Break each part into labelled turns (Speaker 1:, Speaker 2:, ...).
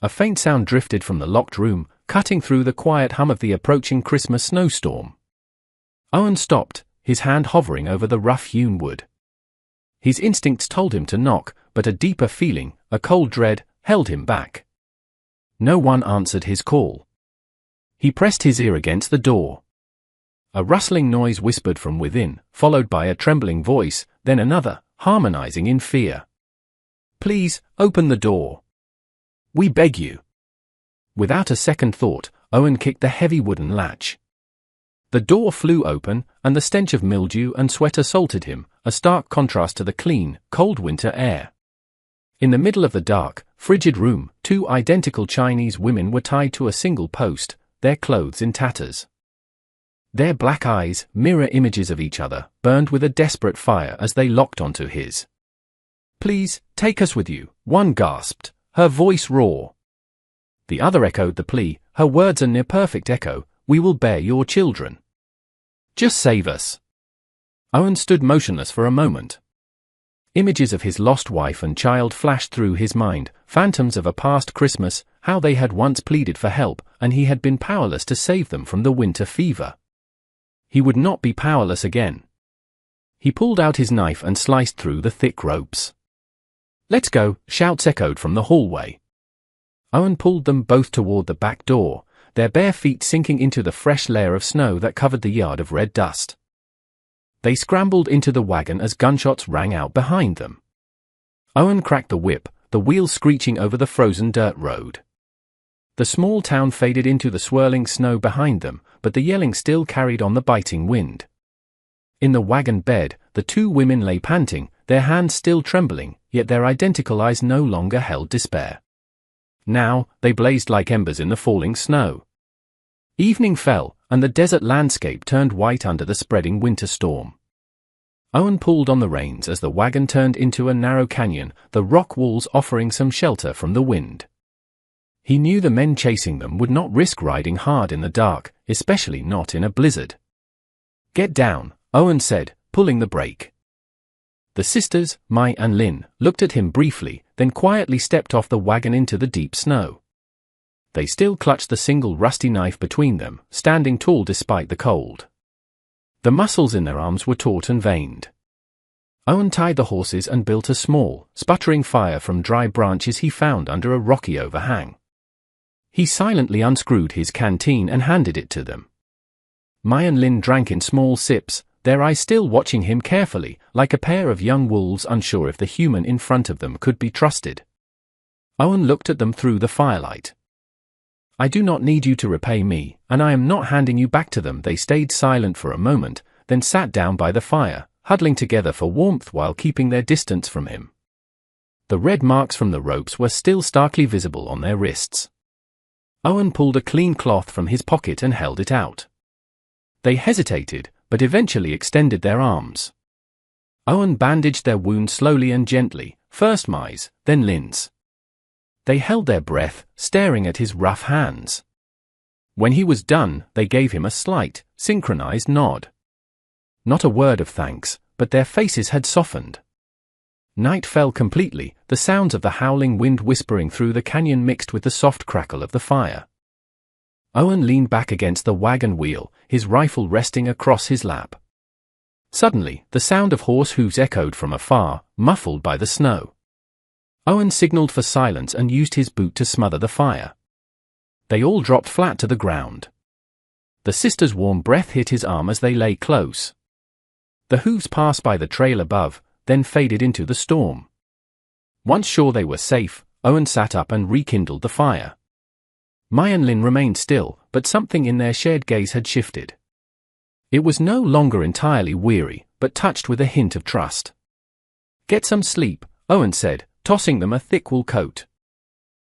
Speaker 1: A faint sound drifted from the locked room, cutting through the quiet hum of the approaching Christmas snowstorm. Owen stopped, his hand hovering over the rough-hewn wood. His instincts told him to knock, but a deeper feeling, a cold dread, held him back. No one answered his call. He pressed his ear against the door. A rustling noise whispered from within, followed by a trembling voice, then another, harmonizing in fear. "Please, open the door. We beg you." Without a second thought, Owen kicked the heavy wooden latch. The door flew open, and the stench of mildew and sweat assaulted him, a stark contrast to the clean, cold winter air. In the middle of the dark, frigid room, two identical Chinese women were tied to a single post, their clothes in tatters. Their black eyes, mirror images of each other, burned with a desperate fire as they locked onto his. "Please, take us with you," one gasped, her voice raw. The other echoed the plea, her words a near-perfect echo, "We will bear your children. Just save us." Owen stood motionless for a moment. Images of his lost wife and child flashed through his mind, phantoms of a past Christmas, how they had once pleaded for help, and he had been powerless to save them from the winter fever. He would not be powerless again. He pulled out his knife and sliced through the thick ropes. "Let's go," shouts echoed from the hallway. Owen pulled them both toward the back door, their bare feet sinking into the fresh layer of snow that covered the yard of red dust. They scrambled into the wagon as gunshots rang out behind them. Owen cracked the whip, the wheels screeching over the frozen dirt road. The small town faded into the swirling snow behind them, but the yelling still carried on the biting wind. In the wagon bed, the two women lay panting, their hands still trembling, yet their identical eyes no longer held despair. Now, they blazed like embers in the falling snow. Evening fell, and the desert landscape turned white under the spreading winter storm. Owen pulled on the reins as the wagon turned into a narrow canyon, the rock walls offering some shelter from the wind. He knew the men chasing them would not risk riding hard in the dark, especially not in a blizzard. "Get down," Owen said, pulling the brake. The sisters, Mai and Lin, looked at him briefly, then quietly stepped off the wagon into the deep snow. They still clutched the single rusty knife between them, standing tall despite the cold. The muscles in their arms were taut and veined. Owen tied the horses and built a small, sputtering fire from dry branches he found under a rocky overhang. He silently unscrewed his canteen and handed it to them. Mai and Lin drank in small sips, their eyes still watching him carefully, like a pair of young wolves unsure if the human in front of them could be trusted. Owen looked at them through the firelight. "I do not need you to repay me, and I am not handing you back to them." They stayed silent for a moment, then sat down by the fire, huddling together for warmth while keeping their distance from him. The red marks from the ropes were still starkly visible on their wrists. Owen pulled a clean cloth from his pocket and held it out. They hesitated, but eventually extended their arms. Owen bandaged their wound slowly and gently, first Mai's, then Lin's. They held their breath, staring at his rough hands. When he was done, they gave him a slight, synchronized nod. Not a word of thanks, but their faces had softened. Night fell completely, the sounds of the howling wind whispering through the canyon mixed with the soft crackle of the fire. Owen leaned back against the wagon wheel, his rifle resting across his lap. Suddenly, the sound of horse hooves echoed from afar, muffled by the snow. Owen signaled for silence and used his boot to smother the fire. They all dropped flat to the ground. The sisters' warm breath hit his arm as they lay close. The hooves passed by the trail above, then faded into the storm. Once sure they were safe, Owen sat up and rekindled the fire. Mai and Lin remained still, but something in their shared gaze had shifted. It was no longer entirely weary, but touched with a hint of trust. "Get some sleep," Owen said, tossing them a thick wool coat.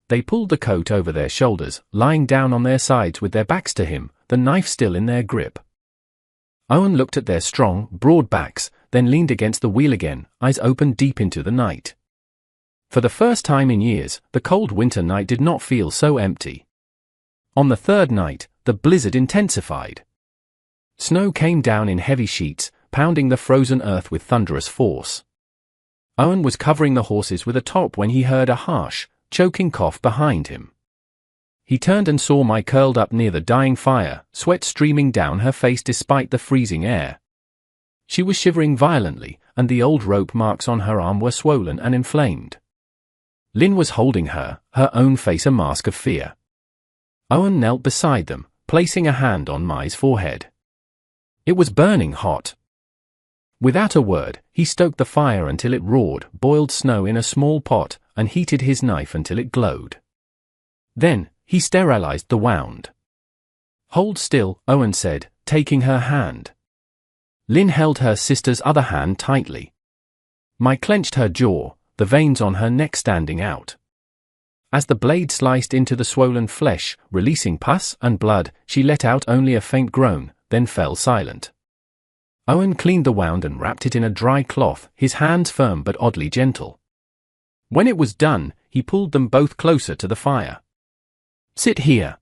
Speaker 1: They pulled the coat over their shoulders, lying down on their sides with their backs to him, the knife still in their grip. Owen looked at their strong, broad backs, then leaned against the wheel again, eyes open deep into the night. For the first time in years, the cold winter night did not feel so empty. On the third night, the blizzard intensified. Snow came down in heavy sheets, pounding the frozen earth with thunderous force. Owen was covering the horses with a top when he heard a harsh, choking cough behind him. He turned and saw Mai curled up near the dying fire, sweat streaming down her face despite the freezing air. She was shivering violently, and the old rope marks on her arm were swollen and inflamed. Lin was holding her, her own face a mask of fear. Owen knelt beside them, placing a hand on Mai's forehead. It was burning hot. Without a word, he stoked the fire until it roared, boiled snow in a small pot, and heated his knife until it glowed. Then, he sterilized the wound. "Hold still," Owen said, taking her hand. Lin held her sister's other hand tightly. Mai clenched her jaw, the veins on her neck standing out. As the blade sliced into the swollen flesh, releasing pus and blood, she let out only a faint groan, then fell silent. Owen cleaned the wound and wrapped it in a dry cloth, his hands firm but oddly gentle. When it was done, he pulled them both closer to the fire. "Sit here."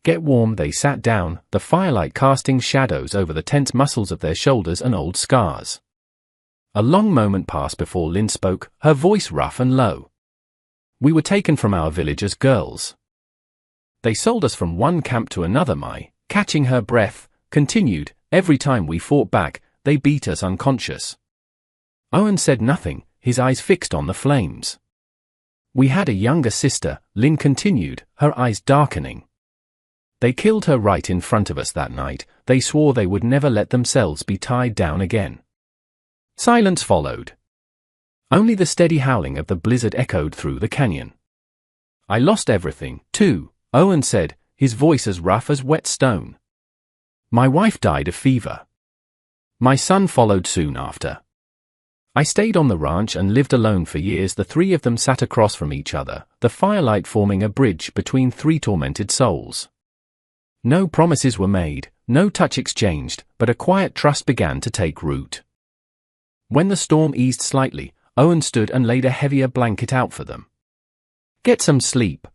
Speaker 1: "Get warm." They sat down, the firelight casting shadows over the tense muscles of their shoulders and old scars. A long moment passed before Lin spoke, her voice rough and low. "We were taken from our village as girls. They sold us from one camp to another." Mai, catching her breath, continued, "Every time we fought back, they beat us unconscious." Owen said nothing, his eyes fixed on the flames. "We had a younger sister," Lin continued, her eyes darkening. "They killed her right in front of us that night. They swore they would never let themselves be tied down again." Silence followed. Only the steady howling of the blizzard echoed through the canyon. "I lost everything, too," Owen said, his voice as rough as wet stone. "My wife died of fever. My son followed soon after. I stayed on the ranch and lived alone for years." The three of them sat across from each other, the firelight forming a bridge between three tormented souls. No promises were made, no touch exchanged, but a quiet trust began to take root. When the storm eased slightly, Owen stood and laid a heavier blanket out for them. "Get some sleep.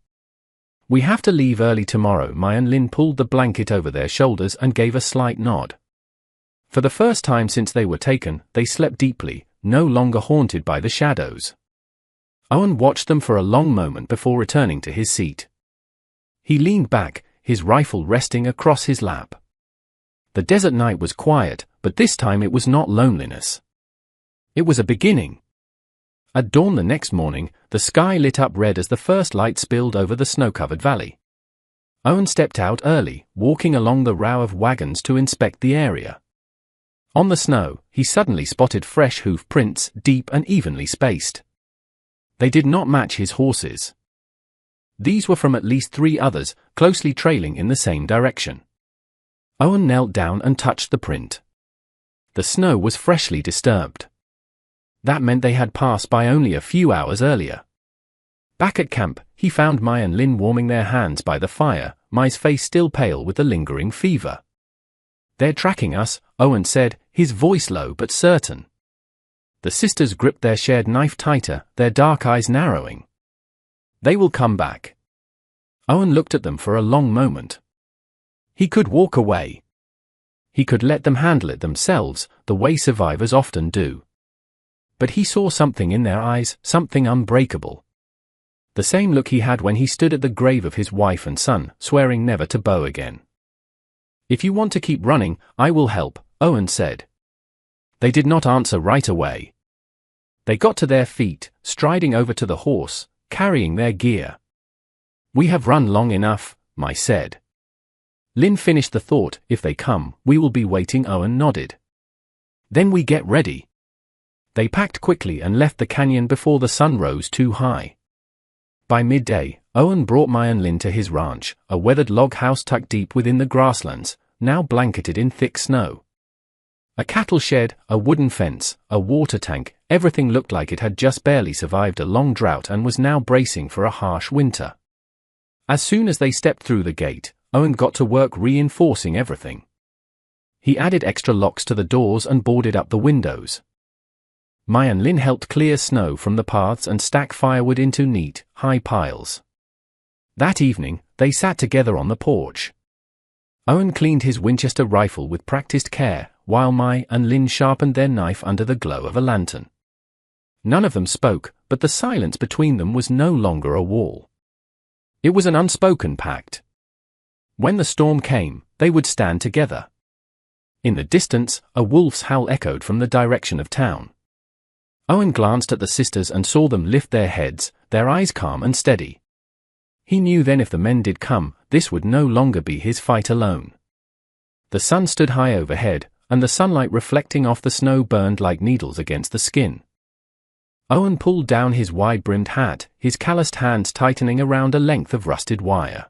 Speaker 1: We have to leave early tomorrow." Mai and Lin pulled the blanket over their shoulders and gave a slight nod. For the first time since they were taken, they slept deeply, no longer haunted by the shadows. Owen watched them for a long moment before returning to his seat. He leaned back, his rifle resting across his lap. The desert night was quiet, but this time it was not loneliness. It was a beginning. At dawn the next morning, the sky lit up red as the first light spilled over the snow-covered valley. Owen stepped out early, walking along the row of wagons to inspect the area. On the snow, he suddenly spotted fresh hoof prints, deep and evenly spaced. They did not match his horses. These were from at least three others, closely trailing in the same direction. Owen knelt down and touched the print. The snow was freshly disturbed. That meant they had passed by only a few hours earlier. Back at camp, he found Mai and Lin warming their hands by the fire, Mai's face still pale with the lingering fever. "They're tracking us," Owen said, his voice low but certain. The sisters gripped their shared knife tighter, their dark eyes narrowing. "They will come back." Owen looked at them for a long moment. He could walk away. He could let them handle it themselves, the way survivors often do. But he saw something in their eyes, something unbreakable. The same look he had when he stood at the grave of his wife and son, swearing never to bow again. "If you want to keep running, I will help," Owen said. They did not answer right away. They got to their feet, striding over to the horse, carrying their gear. "We have run long enough," Mai said. Lin finished the thought, "If they come, we will be waiting." Owen nodded. "Then we get ready." They packed quickly and left the canyon before the sun rose too high. By midday, Owen brought Mai and Lin to his ranch, a weathered log house tucked deep within the grasslands, now blanketed in thick snow. A cattle shed, a wooden fence, a water tank, everything looked like it had just barely survived a long drought and was now bracing for a harsh winter. As soon as they stepped through the gate, Owen got to work reinforcing everything. He added extra locks to the doors and boarded up the windows. Mai and Lin helped clear snow from the paths and stack firewood into neat, high piles. That evening, they sat together on the porch. Owen cleaned his Winchester rifle with practiced care, while Mai and Lin sharpened their knife under the glow of a lantern. None of them spoke, but the silence between them was no longer a wall. It was an unspoken pact. When the storm came, they would stand together. In the distance, a wolf's howl echoed from the direction of town. Owen glanced at the sisters and saw them lift their heads, their eyes calm and steady. He knew then if the men did come, this would no longer be his fight alone. The sun stood high overhead, and the sunlight reflecting off the snow burned like needles against the skin. Owen pulled down his wide-brimmed hat, his calloused hands tightening around a length of rusted wire.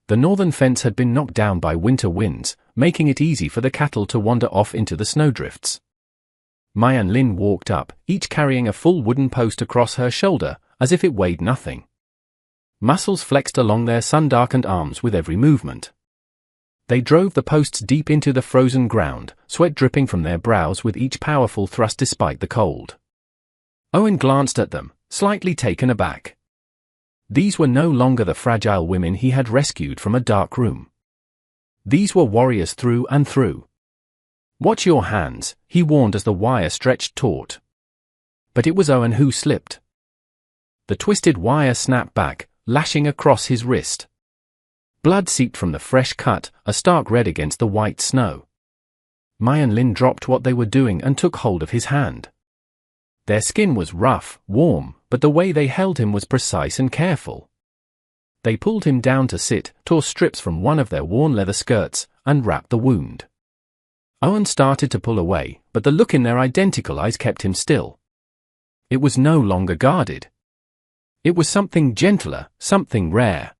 Speaker 1: The northern fence had been knocked down by winter winds, making it easy for the cattle to wander off into the snowdrifts. Mai and Lin walked up, each carrying a full wooden post across her shoulder, as if it weighed nothing. Muscles flexed along their sun-darkened arms with every movement. They drove the posts deep into the frozen ground, sweat dripping from their brows with each powerful thrust despite the cold. Owen glanced at them, slightly taken aback. These were no longer the fragile women he had rescued from a dark room. These were warriors through and through. "Watch your hands," he warned as the wire stretched taut. But it was Owen who slipped. The twisted wire snapped back, lashing across his wrist. Blood seeped from the fresh cut, a stark red against the white snow. Mai and Lin dropped what they were doing and took hold of his hand. Their skin was rough, warm, but the way they held him was precise and careful. They pulled him down to sit, tore strips from one of their worn leather skirts, and wrapped the wound. Owen started to pull away, but the look in their identical eyes kept him still. It was no longer guarded. It was something gentler, something rare.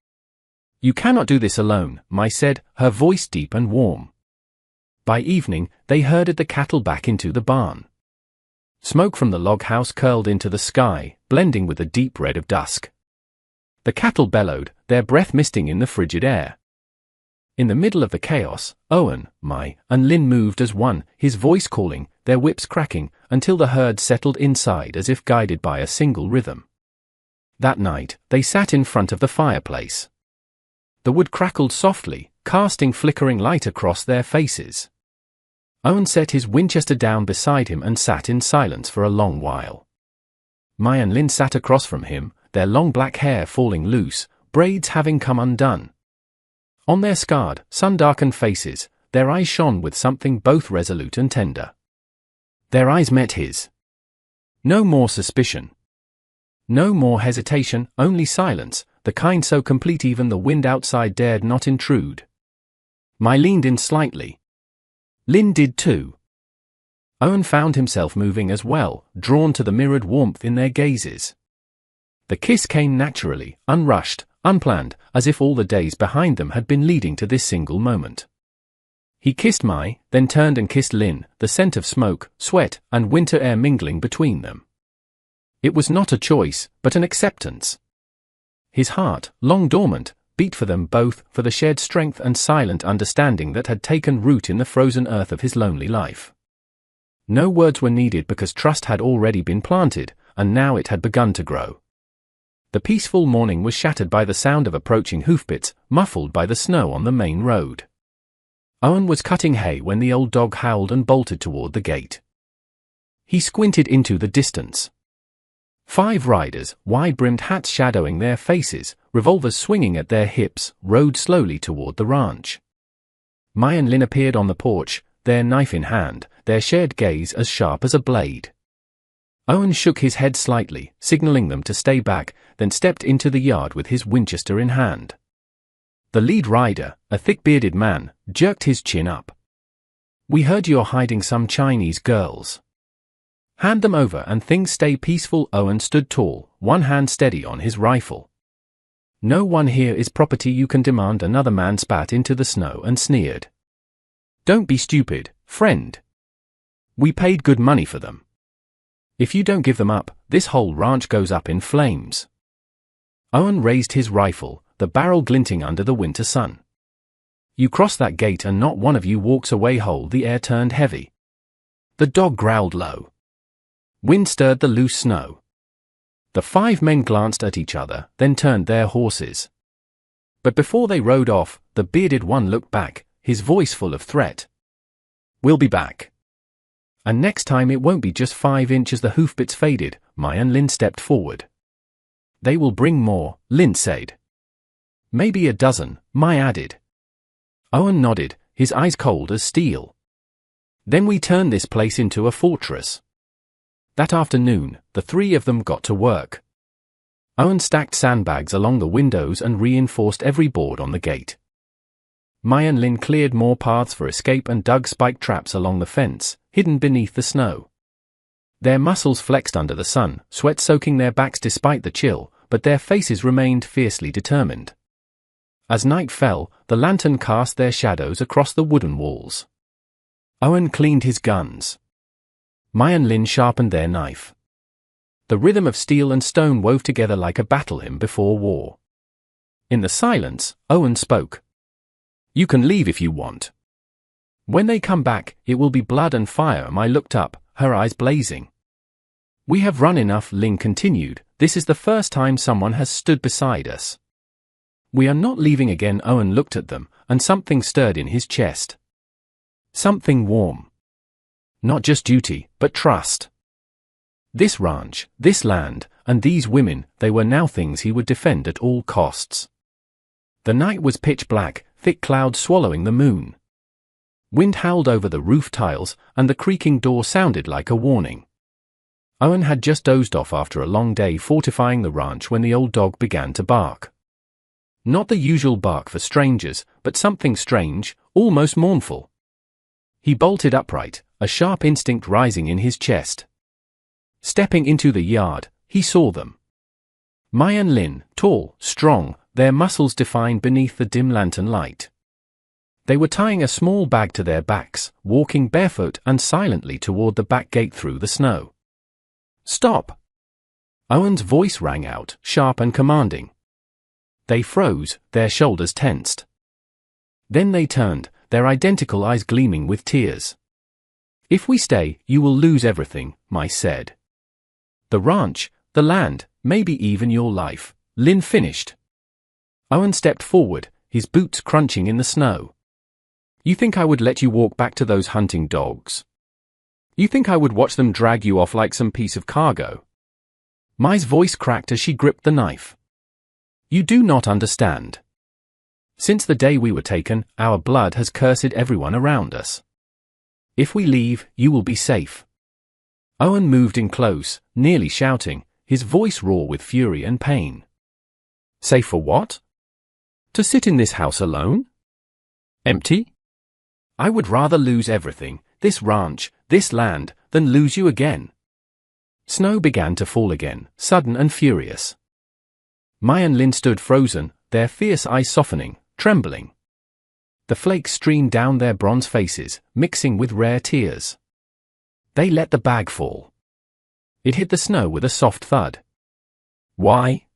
Speaker 1: "You cannot do this alone," Mai said, her voice deep and warm. By evening, they herded the cattle back into the barn. Smoke from the log house curled into the sky, blending with the deep red of dusk. The cattle bellowed, their breath misting in the frigid air. In the middle of the chaos, Owen, Mai, and Lin moved as one, his voice calling, their whips cracking, until the herd settled inside as if guided by a single rhythm. That night, they sat in front of the fireplace. The wood crackled softly, casting flickering light across their faces. Owen set his Winchester down beside him and sat in silence for a long while. Mai and Lin sat across from him, their long black hair falling loose, braids having come undone. On their scarred, sun-darkened faces, their eyes shone with something both resolute and tender. Their eyes met his. No more suspicion. No more hesitation, only silence, the kind so complete even the wind outside dared not intrude. Mai leaned in slightly. Lin did too. Owen found himself moving as well, drawn to the mirrored warmth in their gazes. The kiss came naturally, unrushed, unplanned, as if all the days behind them had been leading to this single moment. He kissed Mai, then turned and kissed Lin, the scent of smoke, sweat, and winter air mingling between them. It was not a choice, but an acceptance. His heart, long dormant, beat for them both, for the shared strength and silent understanding that had taken root in the frozen earth of his lonely life. No words were needed because trust had already been planted, and now it had begun to grow. The peaceful morning was shattered by the sound of approaching hoofbeats, muffled by the snow on the main road. Owen was cutting hay when the old dog howled and bolted toward the gate. He squinted into the distance. 5 riders, wide-brimmed hats shadowing their faces, revolvers swinging at their hips, rode slowly toward the ranch. Mai and Lin appeared on the porch, their knife in hand, their shared gaze as sharp as a blade. Owen shook his head slightly, signaling them to stay back, then stepped into the yard with his Winchester in hand. The lead rider, a thick-bearded man, jerked his chin up. "We heard you're hiding some Chinese girls. Hand them over and things stay peaceful." Owen stood tall, one hand steady on his rifle. "No one here is property you can demand." Another man spat into the snow and sneered. "Don't be stupid, friend. We paid good money for them. If you don't give them up, this whole ranch goes up in flames." Owen raised his rifle, the barrel glinting under the winter sun. "You cross that gate and not one of you walks away whole." The air turned heavy. The dog growled low. Wind stirred the loose snow. The 5 men glanced at each other, then turned their horses. But before they rode off, the bearded one looked back, his voice full of threat. "We'll be back. And next time it won't be just 5 inches." The hoofbeats faded, Mai and Lin stepped forward. "They will bring more," Lin said. Maybe a dozen, Mai added. Owen nodded, his eyes cold as steel. Then we turned this place into a fortress. That afternoon, the three of them got to work. Owen stacked sandbags along the windows and reinforced every board on the gate. Mai and Lin cleared more paths for escape and dug spike traps along the fence, hidden beneath the snow. Their muscles flexed under the sun, sweat soaking their backs despite the chill, but their faces remained fiercely determined. As night fell, the lantern cast their shadows across the wooden walls. Owen cleaned his guns. Mai and Lin sharpened their knife. The rhythm of steel and stone wove together like a battle hymn before war. In the silence, Owen spoke. You can leave if you want. When they come back, it will be blood and fire. Mai looked up, her eyes blazing. We have run enough, Lin continued. This is the first time someone has stood beside us. We are not leaving again. Owen looked at them, and something stirred in his chest. Something warm. Not just duty, but trust. This ranch, this land, and these women, they were now things he would defend at all costs. The night was pitch black, thick clouds swallowing the moon. Wind howled over the roof tiles, and the creaking door sounded like a warning. Owen had just dozed off after a long day fortifying the ranch when the old dog began to bark. Not the usual bark for strangers, but something strange, almost mournful. He bolted upright, a sharp instinct rising in his chest. Stepping into the yard, he saw them. Mai and Lin, tall, strong, their muscles defined beneath the dim lantern light. They were tying a small bag to their backs, walking barefoot and silently toward the back gate through the snow. Stop! Owen's voice rang out, sharp and commanding. They froze, their shoulders tensed. Then they turned, their identical eyes gleaming with tears. If we stay, you will lose everything, Mai said. The ranch, the land, maybe even your life, Lin finished. Owen stepped forward, his boots crunching in the snow. You think I would let you walk back to those hunting dogs? You think I would watch them drag you off like some piece of cargo? Mai's voice cracked as she gripped the knife. You do not understand. Since the day we were taken, our blood has cursed everyone around us. If we leave, you will be safe. Owen moved in close, nearly shouting, his voice raw with fury and pain. Safe for what? To sit in this house alone? Empty? I would rather lose everything, this ranch, this land, than lose you again. Snow began to fall again, sudden and furious. Mai and Lin stood frozen, their fierce eyes softening, trembling. The flakes streamed down their bronze faces, mixing with rare tears. They let the bag fall. It hit the snow with a soft thud. Why?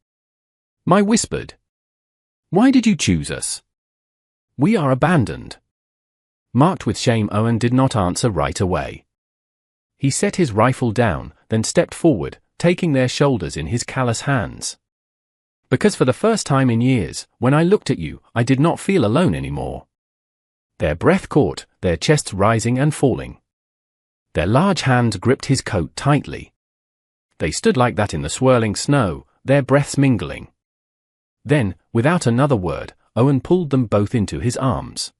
Speaker 1: Mai whispered. Why did you choose us? We are abandoned. Marked with shame, Owen did not answer right away. He set his rifle down, then stepped forward, taking their shoulders in his callous hands. Because for the first time in years, when I looked at you, I did not feel alone anymore. Their breath caught, their chests rising and falling. Their large hands gripped his coat tightly. They stood like that in the swirling snow, their breaths mingling. Then, without another word, Owen pulled them both into his arms.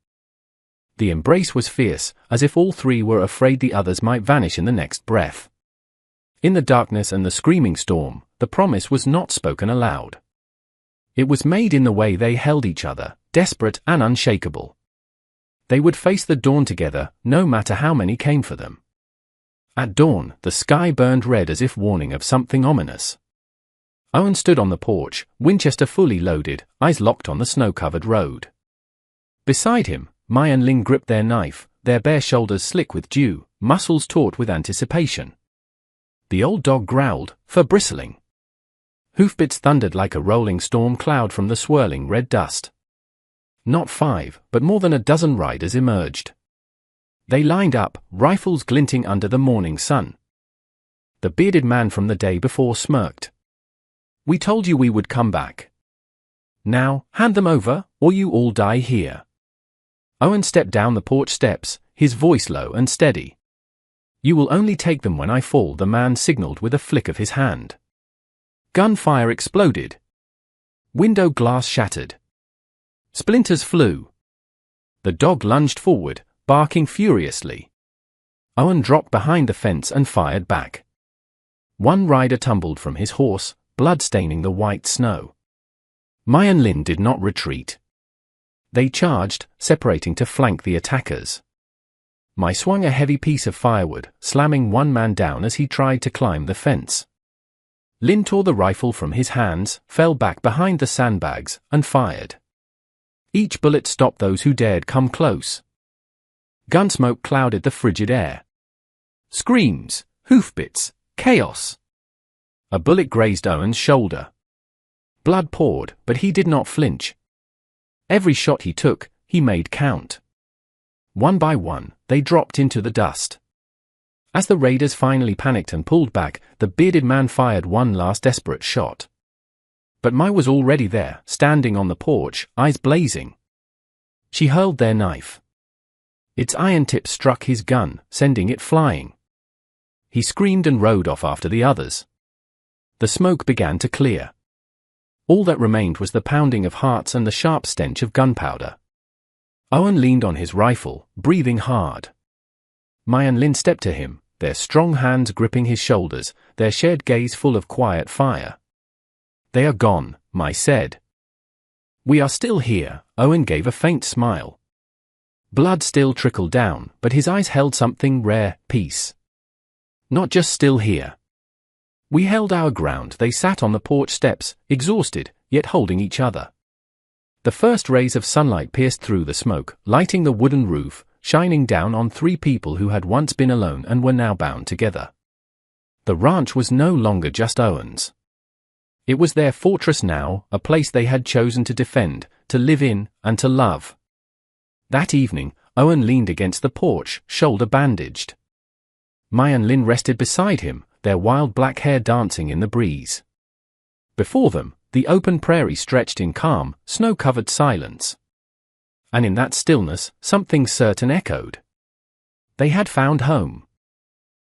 Speaker 1: The embrace was fierce, as if all three were afraid the others might vanish in the next breath. In the darkness and the screaming storm, the promise was not spoken aloud. It was made in the way they held each other, desperate and unshakable. They would face the dawn together, no matter how many came for them. At dawn, the sky burned red as if warning of something ominous. Owen stood on the porch, Winchester fully loaded, eyes locked on the snow-covered road. Beside him, Mai and Lin gripped their knife, their bare shoulders slick with dew, muscles taut with anticipation. The old dog growled, for bristling. Hoofbeats thundered like a rolling storm cloud from the swirling red dust. Not 5, but more than a dozen riders emerged. They lined up, rifles glinting under the morning sun. The bearded man from the day before smirked. We told you we would come back. Now, hand them over, or you all die here. Owen stepped down the porch steps, his voice low and steady. You will only take them when I fall, the man signaled with a flick of his hand. Gunfire exploded. Window glass shattered. Splinters flew. The dog lunged forward, barking furiously. Owen dropped behind the fence and fired back. One rider tumbled from his horse, blood staining the white snow. Mai and Lin did not retreat. They charged, separating to flank the attackers. Mai swung a heavy piece of firewood, slamming one man down as he tried to climb the fence. Lin tore the rifle from his hands, fell back behind the sandbags, and fired. Each bullet stopped those who dared come close. Gunsmoke clouded the frigid air. Screams, hoofbeats, chaos. A bullet grazed Owen's shoulder. Blood poured, but he did not flinch. Every shot he took, he made count. One by one, they dropped into the dust. As the raiders finally panicked and pulled back, the bearded man fired one last desperate shot. But Mai was already there, standing on the porch, eyes blazing. She hurled their knife. Its iron tip struck his gun, sending it flying. He screamed and rode off after the others. The smoke began to clear. All that remained was the pounding of hearts and the sharp stench of gunpowder. Owen leaned on his rifle, breathing hard. Mai and Lin stepped to him, their strong hands gripping his shoulders, their shared gaze full of quiet fire. "They are gone," Mai said. "We are still here," Owen gave a faint smile. Blood still trickled down, but his eyes held something rare, peace. "Not just still here. We held our ground." They sat on the porch steps, exhausted, yet holding each other. The first rays of sunlight pierced through the smoke, lighting the wooden roof, shining down on three people who had once been alone and were now bound together. The ranch was no longer just Owen's. It was their fortress now, a place they had chosen to defend, to live in, and to love. That evening, Owen leaned against the porch, shoulder bandaged. Mai and Lin rested beside him, their wild black hair dancing in the breeze. Before them, the open prairie stretched in calm, snow-covered silence. And in that stillness, something certain echoed. They had found home.